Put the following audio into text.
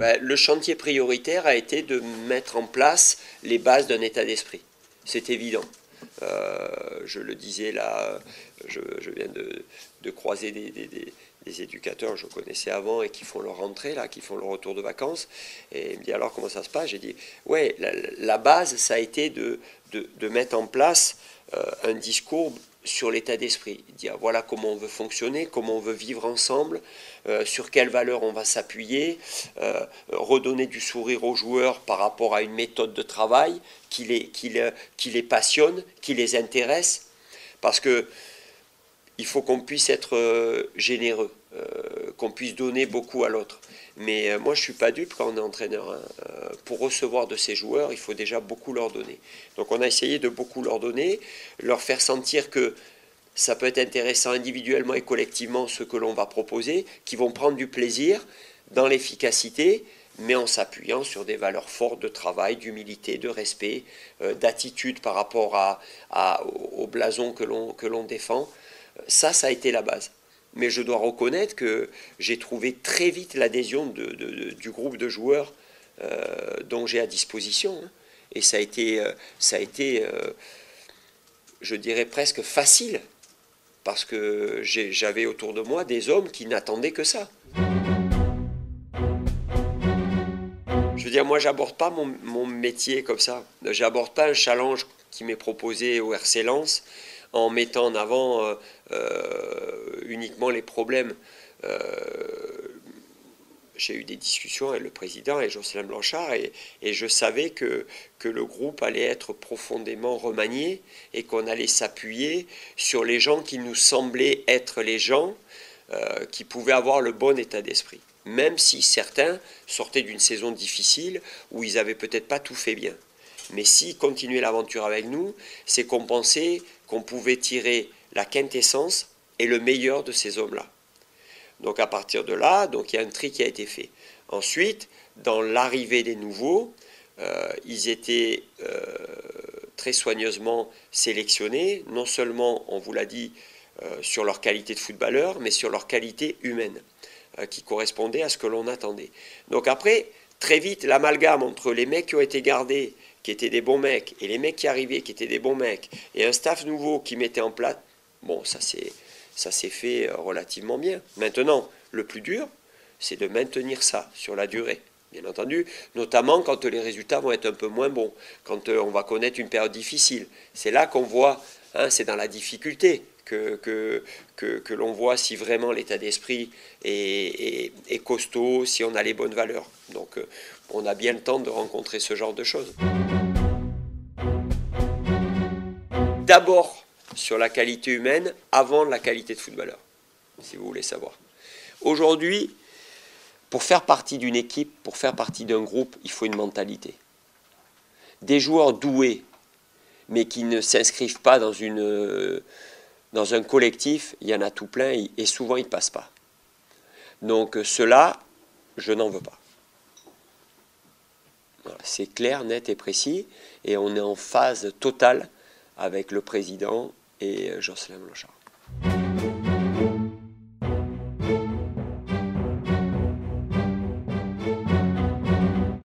Ben, le chantier prioritaire a été de mettre en place les bases d'un état d'esprit. C'est évident. Je le disais là, je viens de croiser des éducateurs que je connaissais avant et qui font leur rentrée, là, qui font leur retour de vacances. Et il me dit alors comment ça se passe? J'ai dit ouais, la base, ça a été de mettre en place un discours sur l'état d'esprit, dire voilà comment on veut fonctionner, comment on veut vivre ensemble, sur quelles valeurs on va s'appuyer, redonner du sourire aux joueurs par rapport à une méthode de travail qui les passionne, qui les intéresse, parce que il faut qu'on puisse être généreux, qu'on puisse donner beaucoup à l'autre. Mais moi, je ne suis pas dupe quand on est entraîneur. Hein. Pour recevoir de ces joueurs, il faut déjà beaucoup leur donner. Donc on a essayé de beaucoup leur donner, leur faire sentir que ça peut être intéressant individuellement et collectivement ce que l'on va proposer, qui vont prendre du plaisir dans l'efficacité, mais en s'appuyant sur des valeurs fortes de travail, d'humilité, de respect, d'attitude par rapport au blason que l'on défend. Ça a été la base. Mais je dois reconnaître que j'ai trouvé très vite l'adhésion du groupe de joueurs dont j'ai à disposition. Hein. Et ça a été je dirais presque facile, parce que j'avais autour de moi des hommes qui n'attendaient que ça. Je veux dire, moi, j'aborde pas mon métier comme ça. J'aborde pas un challenge qui m'est proposé au RC Lens en mettant en avant uniquement les problèmes. J'ai eu des discussions avec le président et Jocelyn Blanchard et je savais que le groupe allait être profondément remanié et qu'on allait s'appuyer sur les gens qui nous semblaient être les gens qui pouvaient avoir le bon état d'esprit. Même si certains sortaient d'une saison difficile où ils n'avaient peut-être pas tout fait bien. Mais s'ils continuaient l'aventure avec nous, c'est qu'on pensait qu'on pouvait tirer la quintessence et le meilleur de ces hommes-là. Donc à partir de là, donc il y a un tri qui a été fait. Ensuite, dans l'arrivée des nouveaux, ils étaient très soigneusement sélectionnés, non seulement, on vous l'a dit, sur leur qualité de footballeur, mais sur leur qualité humaine, qui correspondait à ce que l'on attendait. Donc après, très vite, l'amalgame entre les mecs qui ont été gardés, qui étaient des bons mecs, et les mecs qui arrivaient, qui étaient des bons mecs, et un staff nouveau qui mettait en place, bon, ça s'est fait relativement bien. Maintenant, le plus dur, c'est de maintenir ça sur la durée, bien entendu, notamment quand les résultats vont être un peu moins bons, quand on va connaître une période difficile. C'est là qu'on voit, hein, c'est dans la difficulté que l'on voit si vraiment l'état d'esprit est costaud, si on a les bonnes valeurs. Donc on a bien le temps de rencontrer ce genre de choses. D'abord sur la qualité humaine avant la qualité de footballeur, si vous voulez savoir. Aujourd'hui, pour faire partie d'une équipe, pour faire partie d'un groupe, il faut une mentalité. Des joueurs doués, mais qui ne s'inscrivent pas dans un collectif, il y en a tout plein et souvent ils ne passent pas. Donc cela, je n'en veux pas. Voilà, c'est clair, net et précis, et on est en phase totale avec le président et Jocelyn Blanchard.